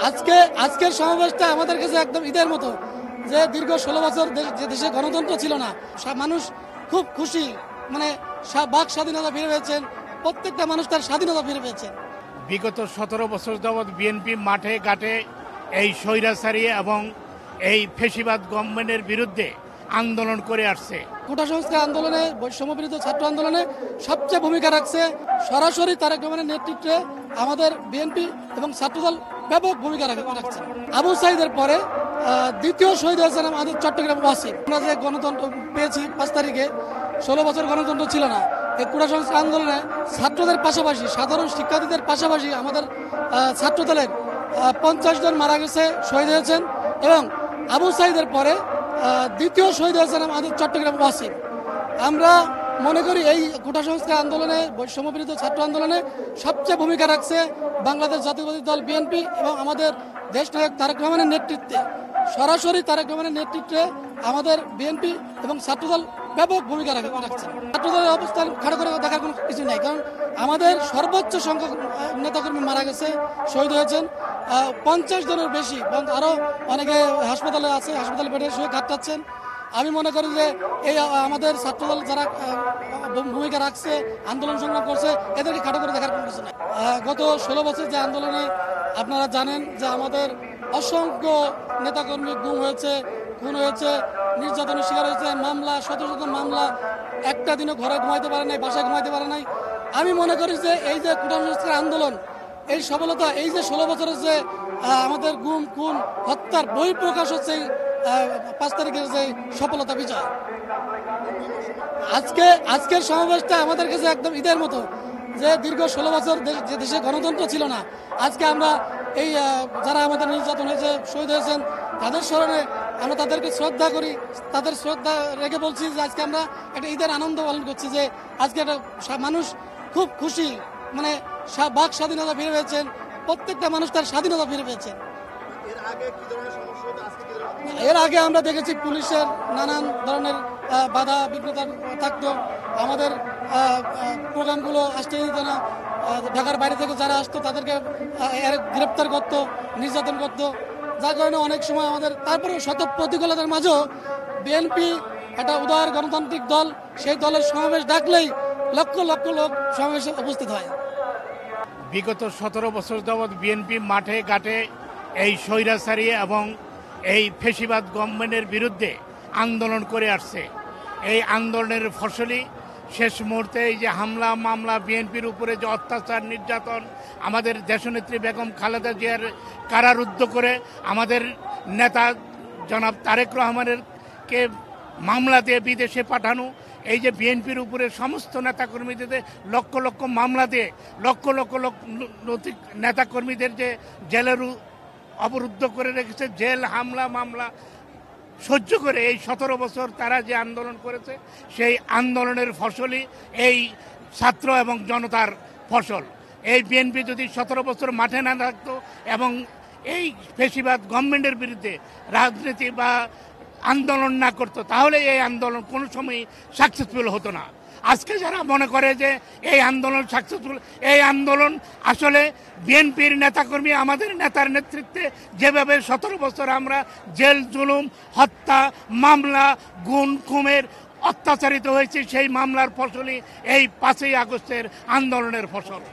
আজকের সমাবেশটা আমাদের কাছে একদম ঈদের মতো, যে দীর্ঘ 16 বছর যে দেশে গণতন্ত্র ছিল না, মানুষ খুব খুশি, মানে বাক স্বাধীনতা ফিরে পেয়েছেন, প্রত্যেকটা মানুষ তার স্বাধীনতা ফিরে পেয়েছেন। বিগত 17 বছর যাবৎ বিএনপি মাঠে ঘাটে এই স্বৈরাচারী এবং এই ফেসিবাদ গভর্নমেন্টের বিরুদ্ধে আন্দোলন করে আসছে। কোটা সংস্কার আন্দোলনে, বৈষম্য বিরোধী ছাত্র আন্দোলনে সবচেয়ে ভূমিকা রাখছে সরাসরি তারেক রহমানের নেতৃত্বে আমাদের বিএনপি এবং ছাত্রদল ব্যাপক ভূমিকা রাখছে। আবু সাইদের পরে দ্বিতীয় শহীদ হয়েছেন আমাদের চট্টগ্রাম ওয়াসিম। আমরা যে গণতন্ত্র পেয়েছি 5 তারিখে, 16 বছর গণতন্ত্র ছিল না। এই কোটা সংস্কার আন্দোলনে ছাত্রদের পাশাপাশি, সাধারণ শিক্ষার্থীদের পাশাপাশি আমাদের ছাত্রদলের 50 জন মারা গেছে, শহীদ হয়েছেন, এবং আবু সাইদের পরে দ্বিতীয় শহীদ হয়েছেন আমাদের চট্টগ্রাম ওয়াসিম। আমরা মনে করি এই কোটা সংস্কার আন্দোলনে, বৈষম্য বিরোধী ছাত্র আন্দোলনে সবচেয়ে ভূমিকা রাখছে বাংলাদেশ জাতীয়তাবাদী দল বিএনপি এবং আমাদের দেশনায়ক তারেক রহমানের নেতৃত্বে, সরাসরি তারেক রহমানের নেতৃত্বে আমাদের বিএনপি এবং ছাত্রদল ব্যাপক ভূমিকা রাখছে। ছাত্রদলের অবস্থান খাড়া করে দেখার কোনো কিছু নেই, কারণ আমাদের সর্বোচ্চ সংখ্যক নেতাকর্মী মারা গেছে, শহীদ হয়েছেন 50 জনের বেশি, আরও অনেকে হাসপাতালে আছে, হাসপাতালে বেডে শুয়ে কাটাচ্ছেন। আমি মনে করি যে এই আমাদের ছাত্রদল যারা ভূমিকা রাখছে, আন্দোলন সংগ্রাম করছে, এদেরকে খাটো করে দেখার কোনো কিছু নেই। গত 16 বছর যে আন্দোলনে আপনারা জানেন যে আমাদের অসংখ্য নেতাকর্মী গুম হয়েছে, খুন হয়েছে, নির্যাতনের শিকার হয়েছে, মামলা, শত শত মামলা, একটা দিনও ঘরে ঘুমাইতে পারে নাই, বাসায় ঘুমাইতে পারে নাই। আমি মনে করি যে এই যে কোটা সংস্কার আন্দোলন, এই সফলতা, এই যে 16 বছরের যে আমাদের গুম, খুন, হত্যার বহিঃপ্রকাশ হচ্ছে 5 তারিখের যে সফলতা, বিজয়। আজকের সমাবেশটা আমাদের কাছে একদম ঈদের মতো, যে দীর্ঘ 16 বছর যে দেশে গণতন্ত্র ছিল না। আজকে আমরা এই যারা আমাদের নির্যাতন হয়েছে, শহীদ হয়েছেন, তাদের স্মরণে আমরা তাদেরকে শ্রদ্ধা করি, তাদের শ্রদ্ধা রেখে বলছি যে আজকে আমরা একটা ঈদের আনন্দ পালন করছি, যে আজকে একটা মানুষ খুব খুশি, মানে বাক স্বাধীনতা ফিরে পেয়েছেন, প্রত্যেকটা মানুষ তার স্বাধীনতা ফিরে পেয়েছেন। এর আগে আমরা দেখেছি পুলিশের নানান ধরনের বাধা বিঘ্নতা থাকতো, আমাদের প্রোগ্রামগুলো আসতে দিত না, ঢাকার বাইরে থেকে যারা আসতো তাদেরকে গ্রেপ্তার করতো, নির্যাতন করতো, যার কারণে অনেক সময় আমাদের, তারপরে শত প্রতিকূলতার মাঝেও বিএনপি একটা উদার গণতান্ত্রিক দল, সেই দলের সমাবেশ ডাকলেই লক্ষ লক্ষ লোক সমাবেশে উপস্থিত হয়। বিগত 17 বছর যাবৎ বিএনপি মাঠে ঘাটে এই স্বৈরাচারী এবং এই ফেসিবাদ গভর্নমেন্টের বিরুদ্ধে আন্দোলন করে আসছে। এই আন্দোলনের ফসলই শেষ মুহূর্তে এই যে হামলা মামলা, বিএনপির উপরে যে অত্যাচার নির্যাতন, আমাদের দেশনেত্রী বেগম খালেদা জিয়ার কারারুদ্ধ করে আমাদের নেতা জনাব তারেক রহমানেরকে মামলা দিয়ে বিদেশে পাঠানো, এই যে বিএনপির উপরে সমস্ত নেতাকর্মীদের লক্ষ লক্ষ মামলা দিয়ে লক্ষ লক্ষ নেতাকর্মীদের যে জেলের অবরুদ্ধ করে রেখেছে, জেল, হামলা মামলা সহ্য করে এই 17 বছর তারা যে আন্দোলন করেছে, সেই আন্দোলনের ফসলই এই ছাত্র এবং জনতার ফসল। এই বিএনপি যদি 17 বছর মাঠে না থাকতো এবং এই ফেসিবাদ গভর্নমেন্টের বিরুদ্ধে রাজনীতি বা আন্দোলন না করতো, তাহলে এই আন্দোলন কোনো সময় সাকসেসফুল হতো না। আজকে যারা মনে করে যে এই আন্দোলন সাকসেসফুল, এই আন্দোলন আসলে বিএনপির নেতাকর্মী, আমাদের নেতার নেতৃত্বে যেভাবে 17 বছর আমরা জেল, জুলুম, হত্যা, মামলা, গুম খুনের অত্যাচারিত হয়েছে, সেই মামলার ফসলই এই 5ই আগস্টের আন্দোলনের ফসল।